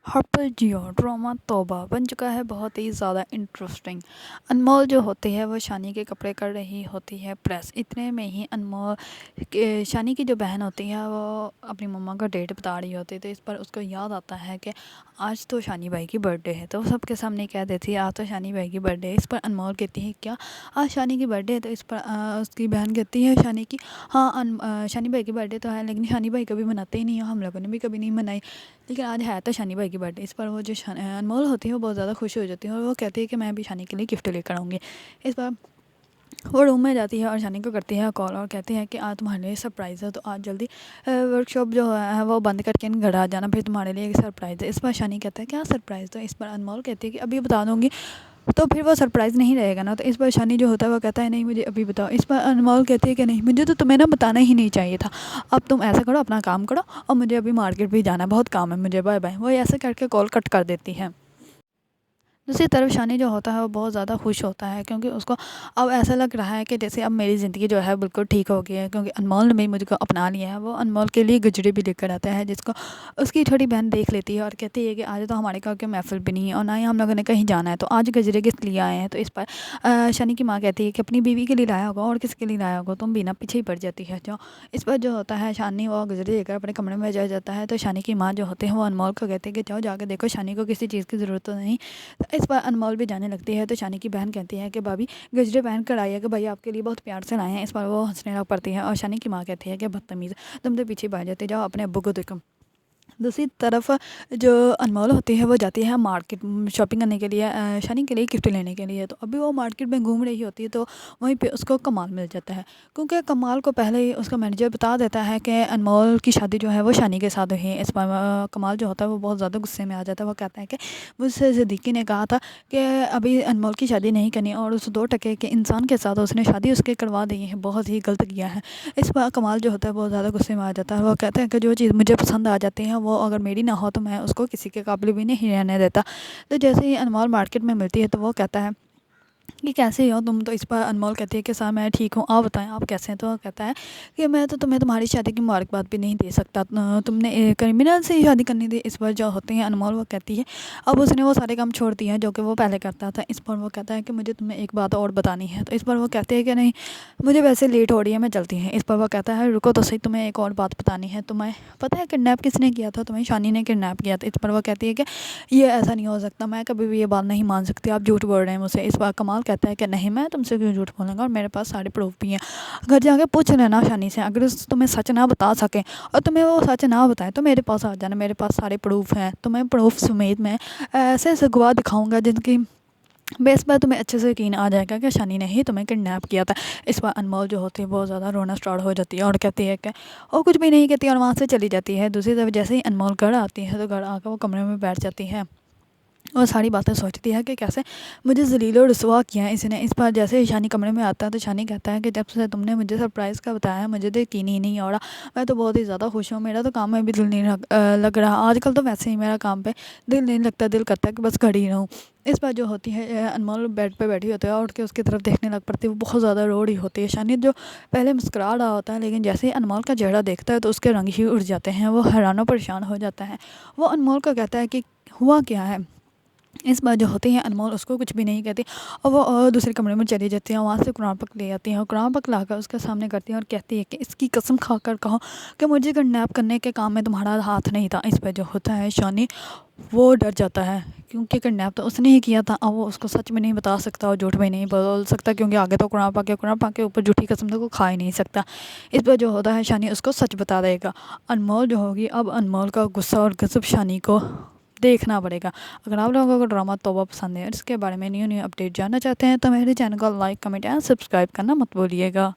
हर्पल जियो drama तौबा बन चुका है बहुत ही ज़्यादा इंटरेस्टिंग। अनमोल जो होती है वो शानी के कपड़े कर रही होती है प्रेस। इतने में ही अनमोल शानी की जो बहन होती है वो अपनी मम्मा का डेट बता रही होती है, तो इस पर उसको याद आता है कि आज तो शानी भाई की बर्थडे है। तो वो सबके सामने कह देती है आज तो शानी भाई की बर्थडे है। इस पर अनमोल कहती है क्या आज शानी की बर्थडे है? तो इस पर उसकी बहन कहती है शानी की हाँ शानी भाई की बर्थडे तो है, लेकिन शानी भाई कभी मनाते ही नहीं है, हम लोगों ने भी कभी नहीं मनाई, लेकिन आज है तो शानी भाई की बर्थडे। इस पर वो जो अनमोल होती है वो बहुत ज़्यादा खुश हो जाती है और वो कहती है कि मैं भी शानी के लिए गिफ्ट लेकर आऊँगी। इस पर वो रूम में जाती है और शानी को करती है कॉल और कहती है कि आज तुम्हारे लिए सरप्राइज़ है, तो आज जल्दी वर्कशॉप जो है वो बंद करके घर आ जाना, फिर तुम्हारे लिए एक सरप्राइज़ है। इस पर शानी कहता है क्या सरप्राइज़? तो इस पर अनमोल कहती है कि अभी बता दूँगी तो फिर वो सरप्राइज़ नहीं रहेगा ना। तो इस पर शानी जो होता है वो कहता है नहीं मुझे अभी बताओ। इस पर अनमोल कहती है कि नहीं मुझे तो तुम्हें ना बताना ही नहीं चाहिए था, अब तुम ऐसा करो अपना काम करो और मुझे अभी मार्केट भी जाना है, बहुत काम है मुझे, बाय बाय। वो ऐसे करके कॉल कट कर देती है। दूसरी तरफ शानी जो होता है वो बहुत ज़्यादा खुश होता है क्योंकि उसको अब ऐसा लग रहा है कि जैसे अब मेरी ज़िंदगी जो है बिल्कुल ठीक हो गई है, क्योंकि अनमोल ने भी मुझको अपना लिया है। वो अनमोल के लिए गजरे भी लेकर आता है जिसको उसकी छोटी बहन देख लेती है और कहती है कि आज तो हमारे घर के महफिल भी नहीं है और ना ही हम लोगों ने कहीं जाना है, तो आज गजरे किस लिए आए हैं? तो इस पर शानी की माँ कहती है कि अपनी बीवी के लिए लाया होगा और किसके लिए लाया होगा, तुम भी ना पीछे ही पड़ जाती है जो। इस पर जो होता है शानी वो गजरे लेकर अपने कमरे में जा जाता है। तो शानी की माँ जो होते हैं वो अनमोल को कहते हैं कि जाओ जाकर देखो शानी को किसी चीज़ की ज़रूरत तो नहीं। तो इस पर अनमोल भी जाने लगती है। तो शानी की बहन कहती है कि भाभी गजरे पहन कर आई है कि भाई आपके लिए बहुत प्यार से लाए हैं। इस पर वो हंसने लग पड़ती है और शानी की माँ कहती है कि बदतमीज़, तुम तो पीछे भाग जाते, जाओ अपने अब्बू को देखो। दूसरी तरफ जो अनमोल होती है वो जाती है मार्केट शॉपिंग करने के लिए, शानी के लिए गिफ्ट लेने के लिए। तो अभी वो मार्केट में घूम रही होती है तो वहीं पे उसको कमाल मिल जाता है, क्योंकि कमाल को पहले ही उसका मैनेजर बता देता है कि अनमोल की शादी जो है वो शानी के साथ हुई है। इस पर कमाल जो होता है वो बहुत ज़्यादा गुस्से में आ जाता है। वो कहता है कि मुझसे सिद्दीकी ने कहा था कि अभी अनमोल की शादी नहीं करनी और उस 2 टके के इंसान के साथ उसने शादी उसके करवा दी है, बहुत ही गलत किया है। इस पर कमाल जो होता है बहुत ज़्यादा गुस्से में आ जाता है। वो कहता है कि जो चीज़ मुझे पसंद आ जाती है वो अगर मेरी ना हो तो मैं उसको किसी के काबिल भी नहीं रहने देता। तो जैसे ही अनमोल मार्केट में मिलती है तो वो कहता है कि कैसे हो तुम? तो इस पर अनमोल कहती है कि सर मैं ठीक हूँ, आप बताएं आप कैसे हैं? तो वो कहता है कि मैं तो तुम्हें तुम्हारी शादी की मुबारकबाद भी नहीं दे सकता, तुमने क्रिमिनल से ही शादी करनी थी। इस पर जो होते हैं अनमोल वो कहती है अब उसने वो सारे काम छोड़ दिए हैं जो कि वो पहले करता था। इस पर वो कहता है कि मुझे तुम्हें एक बात और बतानी है। तो इस पर वो कहते हैं कि नहीं मुझे वैसे लेट हो रही है, मैं चलती हूँ। इस पर वो कहता है रुको तो सही, तुम्हें एक और बात बतानी है। तुम्हें पता है किडनैप किसने किया था? तुम्हें शानी ने किडनैप किया था। इस पर वो कहती है कि ये ऐसा नहीं हो सकता, मैं कभी भी ये बात नहीं मान सकती, आप झूठ बोल रहे हैं मुझसे। इस बार कमाल कहता है कि नहीं मैं तुमसे क्यों झूठ बोलूँगा और मेरे पास सारे प्रूफ भी हैं। घर जाके पूछ लेना शानी से, अगर तुम्हें सच ना बता सकें और तुम्हें वो सच ना बताए तो मेरे पास आ जाना, मेरे पास सारे प्रूफ हैं। तुम्हें प्रूफ समेत मैं ऐसे ऐसे गवाह दिखाऊंगा जिनकी बेस पर तुम्हें अच्छे से यकीन आ जाएगा कि शानी ने ही तुम्हें किडनैप किया था। इस बार अनमोल जो होती है बहुत ज़्यादा रोना स्टार्ट हो जाती है और कहती है कि और कुछ भी नहीं कहती और वहाँ से चली जाती है। दूसरी तरफ जैसे ही अनमोल घर आती है तो घर आकर वो कमरे में बैठ जाती है और सारी बातें सोचती है कि कैसे मुझे ज़लील और रुसवा किया है इसने। इस बार जैसे ही शानी कमरे में आता है तो शानी कहता है कि जब से तुमने मुझे सरप्राइज़ का बताया है मुझे तो यकीन ही नहीं हो रहा, मैं तो बहुत ही ज़्यादा खुश हूँ, मेरा तो काम में भी दिल नहीं लग रहा आजकल, तो वैसे ही मेरा काम पे दिल नहीं लगता, दिल करता है कि बस खड़ी रहूँ। इस बार जो होती है अनमोल बेड पे बैठी होती है और उठ के उसकी तरफ देखने लग पड़ती है, वो बहुत ज़्यादा रो रही होती है। शानी जो पहले मुस्कुरा रहा होता है लेकिन जैसे ही अनमोल का चेहरा देखता है तो उसके रंग ही उड़ जाते हैं, वो हैरान परेशान हो जाता है। वो अनमोल को कहता है कि हुआ क्या है? इस बार जो होती है अनमोल उसको कुछ भी नहीं कहती और वो दूसरे कमरे में चली जाती है, वहाँ से कुरान पक ले आती है और कुरान पक लाकर उसके सामने करती है और कहती है कि इसकी कसम खाकर कहो कि मुझे किडनैप करने के काम में तुम्हारा हाथ नहीं था। इस पर जो होता है शानी वो डर जाता है क्योंकि किडनैप तो उसने ही किया था और वो उसको सच में नहीं बता सकता और झूठ में नहीं बोल सकता, क्योंकि आगे तो कुरान पाक के ऊपर झूठी कसम तो को खा ही नहीं सकता। इस पर जो होता है शानी उसको सच बता देगा। अनमोल जो होगी अब अनमोल का गुस्सा और गज़ब शानी को देखना पड़ेगा। अगर आप लोगों को ड्रामा तौबा पसंद है और इसके बारे में न्यू न्यू अपडेट जानना चाहते हैं तो मेरे चैनल को लाइक कमेंट एंड सब्सक्राइब करना मत भूलिएगा।